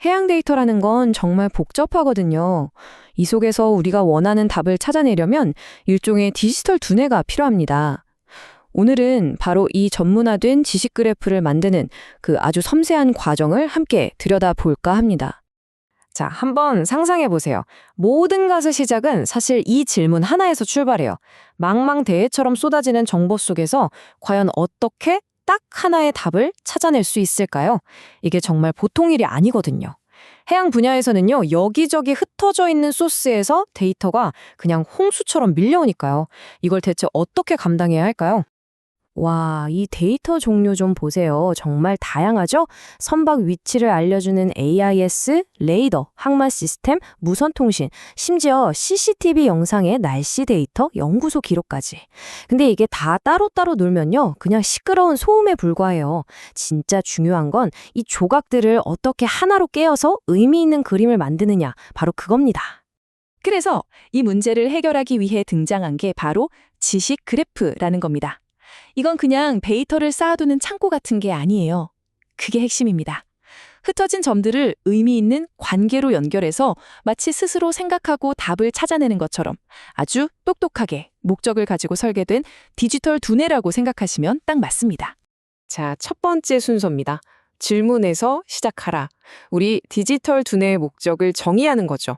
해양 데이터라는 건 정말 복잡하거든요. 이 속에서 우리가 원하는 답을 찾아내려면 일종의 디지털 두뇌가 필요합니다. 오늘은 바로 이 전문화된 지식 그래프를 만드는 그 아주 섬세한 과정을 함께 들여다볼까 합니다. 자, 한번 상상해 보세요. 모든 것의 시작은 사실 이 질문 하나에서 출발해요. 망망대해처럼 쏟아지는 정보 속에서 과연 어떻게 딱 하나의 답을 찾아낼 수 있을까요? 이게 정말 보통 일이 아니거든요. 해양 분야에서는요, 여기저기 흩어져 있는 소스에서 데이터가 그냥 홍수처럼 밀려오니까요. 이걸 대체 어떻게 감당해야 할까요? 와, 이 데이터 종류 좀 보세요. 정말 다양하죠? 선박 위치를 알려주는 AIS, 레이더, 항만 시스템, 무선 통신, 심지어 CCTV 영상의 날씨 데이터, 연구소 기록까지. 근데 이게 다 따로따로 놀면요, 그냥 시끄러운 소음에 불과해요. 진짜 중요한 건 이 조각들을 어떻게 하나로 깨어서 의미 있는 그림을 만드느냐, 바로 그겁니다. 그래서 이 문제를 해결하기 위해 등장한 게 바로 지식 그래프라는 겁니다. 이건 그냥 데이터를 쌓아두는 창고 같은 게 아니에요. 그게 핵심입니다. 흩어진 점들을 의미 있는 관계로 연결해서 마치 스스로 생각하고 답을 찾아내는 것처럼 아주 똑똑하게 목적을 가지고 설계된 디지털 두뇌라고 생각하시면 딱 맞습니다. 자, 첫 번째 순서입니다. 질문에서 시작하라. 우리 디지털 두뇌의 목적을 정의하는 거죠.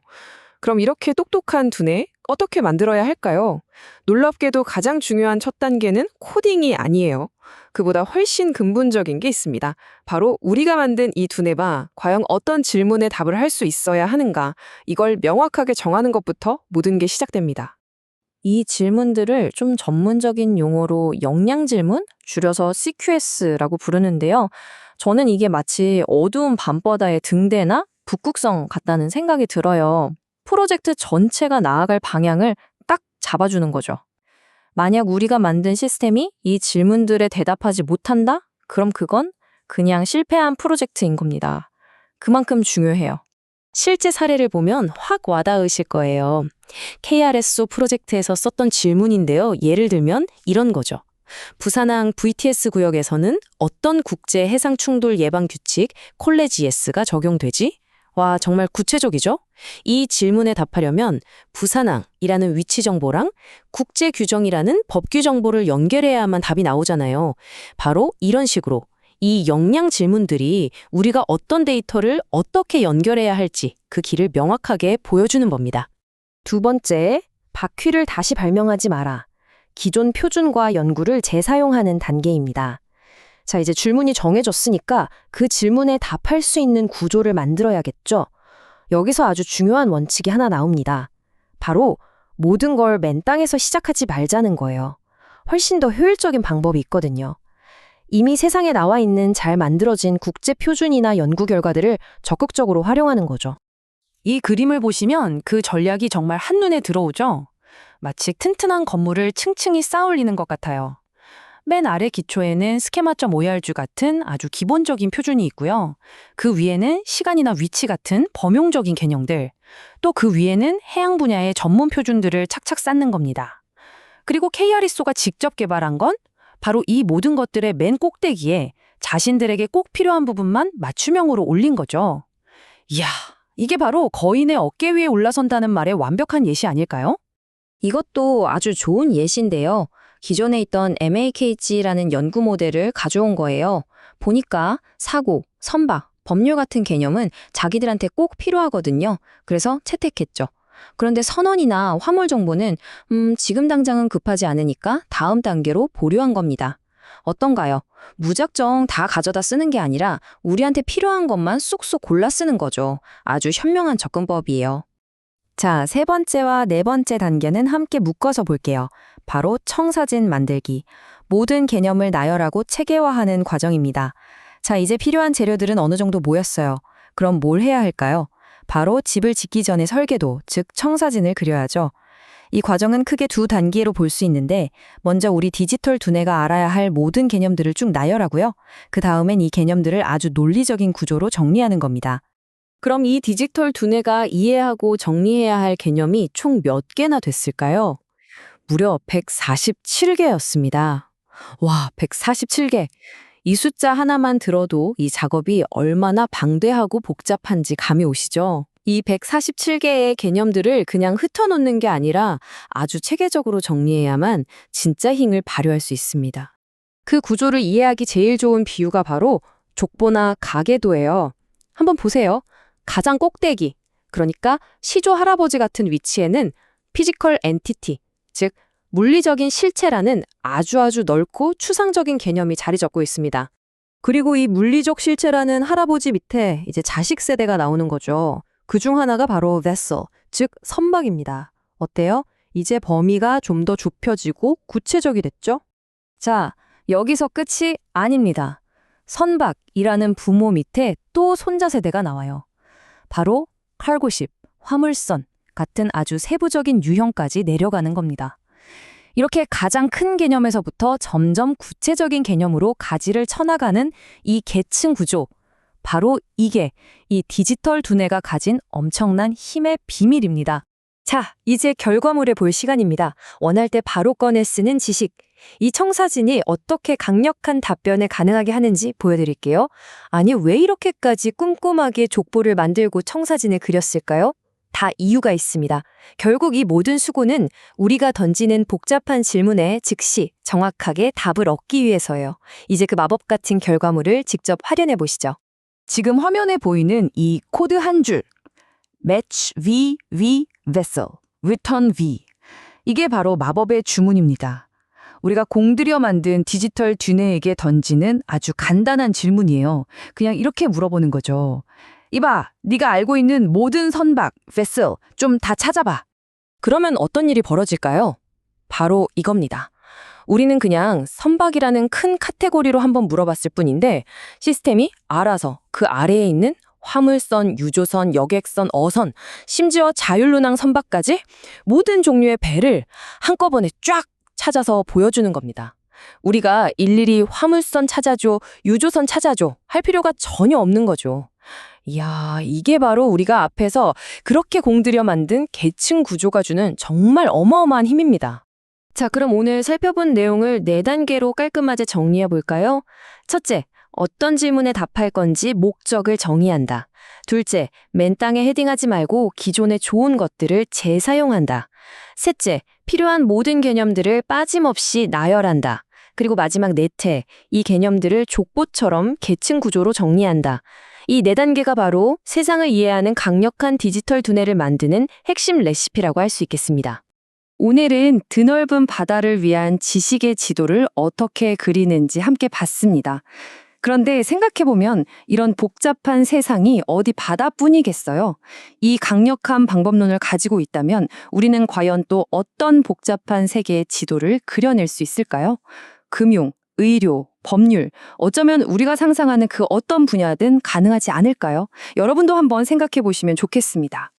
그럼 이렇게 똑똑한 두뇌 어떻게 만들어야 할까요? 놀랍게도 가장 중요한 첫 단계는 코딩이 아니에요. 그보다 훨씬 근본적인 게 있습니다. 바로 우리가 만든 이 두뇌가 과연 어떤 질문에 답을 할 수 있어야 하는가, 이걸 명확하게 정하는 것부터 모든 게 시작됩니다. 이 질문들을 좀 전문적인 용어로 역량 질문, 줄여서 CQS라고 부르는데요. 저는 이게 마치 어두운 밤바다의 등대나 북극성 같다는 생각이 들어요. 프로젝트 전체가 나아갈 방향을 딱 잡아주는 거죠. 만약 우리가 만든 시스템이 이 질문들에 대답하지 못한다? 그럼 그건 그냥 실패한 프로젝트인 겁니다. 그만큼 중요해요. 실제 사례를 보면 확 와닿으실 거예요. KRSO 프로젝트에서 썼던 질문인데요. 예를 들면 이런 거죠. 부산항 VTS 구역에서는 어떤 국제 해상 충돌 예방 규칙 콜레지에스가 적용되지? 와, 정말 구체적이죠? 이 질문에 답하려면 부산항이라는 위치 정보랑 국제 규정이라는 법규 정보를 연결해야만 답이 나오잖아요. 바로 이런 식으로 이 역량 질문들이 우리가 어떤 데이터를 어떻게 연결해야 할지 그 길을 명확하게 보여주는 겁니다. 두 번째, 바퀴를 다시 발명하지 마라. 기존 표준과 연구를 재사용하는 단계입니다. 자, 이제 질문이 정해졌으니까 그 질문에 답할 수 있는 구조를 만들어야겠죠. 여기서 아주 중요한 원칙이 하나 나옵니다. 바로 모든 걸 맨 땅에서 시작하지 말자는 거예요. 훨씬 더 효율적인 방법이 있거든요. 이미 세상에 나와 있는 잘 만들어진 국제 표준이나 연구 결과들을 적극적으로 활용하는 거죠. 이 그림을 보시면 그 전략이 정말 한눈에 들어오죠? 마치 튼튼한 건물을 층층이 쌓아올리는 것 같아요. 맨 아래 기초에는 스케마.org 같은 아주 기본적인 표준이 있고요. 그 위에는 시간이나 위치 같은 범용적인 개념들, 또 그 위에는 해양 분야의 전문 표준들을 착착 쌓는 겁니다. 그리고 KRSO가 직접 개발한 건 바로 이 모든 것들의 맨 꼭대기에 자신들에게 꼭 필요한 부분만 맞춤형으로 올린 거죠. 이야, 이게 바로 거인의 어깨 위에 올라선다는 말의 완벽한 예시 아닐까요? 이것도 아주 좋은 예시인데요. 기존에 있던 MAKG라는 연구 모델을 가져온 거예요. 보니까 사고, 선박, 법률 같은 개념은 자기들한테 꼭 필요하거든요. 그래서 채택했죠. 그런데 선원이나 화물 정보는 지금 당장은 급하지 않으니까 다음 단계로 보류한 겁니다. 어떤가요? 무작정 다 가져다 쓰는 게 아니라 우리한테 필요한 것만 쏙쏙 골라 쓰는 거죠. 아주 현명한 접근법이에요. 자, 세 번째와 네 번째 단계는 함께 묶어서 볼게요. 바로 청사진 만들기. 모든 개념을 나열하고 체계화하는 과정입니다. 자, 이제 필요한 재료들은 어느 정도 모였어요. 그럼 뭘 해야 할까요? 바로 집을 짓기 전에 설계도, 즉 청사진을 그려야죠. 이 과정은 크게 두 단계로 볼 수 있는데 먼저 우리 디지털 두뇌가 알아야 할 모든 개념들을 쭉 나열하고요. 그 다음엔 이 개념들을 아주 논리적인 구조로 정리하는 겁니다. 그럼 이 디지털 두뇌가 이해하고 정리해야 할 개념이 총 몇 개나 됐을까요? 무려 147개였습니다. 와, 147개. 이 숫자 하나만 들어도 이 작업이 얼마나 방대하고 복잡한지 감이 오시죠? 이 147개의 개념들을 그냥 흩어놓는 게 아니라 아주 체계적으로 정리해야만 진짜 힘을 발휘할 수 있습니다. 그 구조를 이해하기 제일 좋은 비유가 바로 족보나 가계도예요. 한번 보세요. 가장 꼭대기, 그러니까 시조 할아버지 같은 위치에는 피지컬 엔티티, 즉 물리적인 실체라는 아주 넓고 추상적인 개념이 자리 잡고 있습니다. 그리고 이 물리적 실체라는 할아버지 밑에 이제 자식 세대가 나오는 거죠. 그중 하나가 바로 vessel, 즉 선박입니다. 어때요? 이제 범위가 좀 더 좁혀지고 구체적이 됐죠? 자, 여기서 끝이 아닙니다. 선박이라는 부모 밑에 또 손자 세대가 나와요. 바로 칼고십, 화물선 같은 아주 세부적인 유형까지 내려가는 겁니다. 이렇게 가장 큰 개념에서부터 점점 구체적인 개념으로 가지를 쳐나가는 이 계층 구조, 바로 이게 이 디지털 두뇌가 가진 엄청난 힘의 비밀입니다. 자, 이제 결과물에 볼 시간입니다. 원할 때 바로 꺼내 쓰는 지식. 이 청사진이 어떻게 강력한 답변을 가능하게 하는지 보여드릴게요. 아니, 왜 이렇게까지 꼼꼼하게 족보를 만들고 청사진을 그렸을까요? 다 이유가 있습니다. 결국 이 모든 수고는 우리가 던지는 복잡한 질문에 즉시 정확하게 답을 얻기 위해서예요. 이제 그 마법 같은 결과물을 직접 활용해 보시죠. 지금 화면에 보이는 이 코드 한 줄, match V, vessel, return V. 이게 바로 마법의 주문입니다. 우리가 공들여 만든 디지털 두뇌에게 던지는 아주 간단한 질문이에요. 그냥 이렇게 물어보는 거죠. 이봐, 네가 알고 있는 모든 선박, vessel, 좀 다 찾아봐. 그러면 어떤 일이 벌어질까요? 바로 이겁니다. 우리는 그냥 선박이라는 큰 카테고리로 한번 물어봤을 뿐인데 시스템이 알아서 그 아래에 있는 화물선, 유조선, 여객선, 어선, 심지어 자율운항 선박까지 모든 종류의 배를 한꺼번에 쫙 찾아서 보여주는 겁니다. 우리가 일일이 화물선 찾아줘, 유조선 찾아줘 할 필요가 전혀 없는 거죠. 이야, 이게 바로 우리가 앞에서 그렇게 공들여 만든 계층 구조가 주는 정말 어마어마한 힘입니다. 자, 그럼 오늘 살펴본 내용을 4단계로 깔끔하게 정리해 볼까요? 첫째, 어떤 질문에 답할 건지 목적을 정의한다. 둘째, 맨 땅에 헤딩하지 말고 기존의 좋은 것들을 재사용한다. 셋째, 필요한 모든 개념들을 빠짐없이 나열한다. 그리고 마지막 넷째, 이 개념들을 족보처럼 계층 구조로 정리한다. 이 4단계가 바로 세상을 이해하는 강력한 디지털 두뇌를 만드는 핵심 레시피라고 할 수 있겠습니다. 오늘은 드넓은 바다를 위한 지식의 지도를 어떻게 그리는지 함께 봤습니다. 그런데 생각해보면 이런 복잡한 세상이 어디 바다뿐이겠어요? 이 강력한 방법론을 가지고 있다면 우리는 과연 또 어떤 복잡한 세계의 지도를 그려낼 수 있을까요? 금융, 의료, 법률, 어쩌면 우리가 상상하는 그 어떤 분야든 가능하지 않을까요? 여러분도 한번 생각해 보시면 좋겠습니다.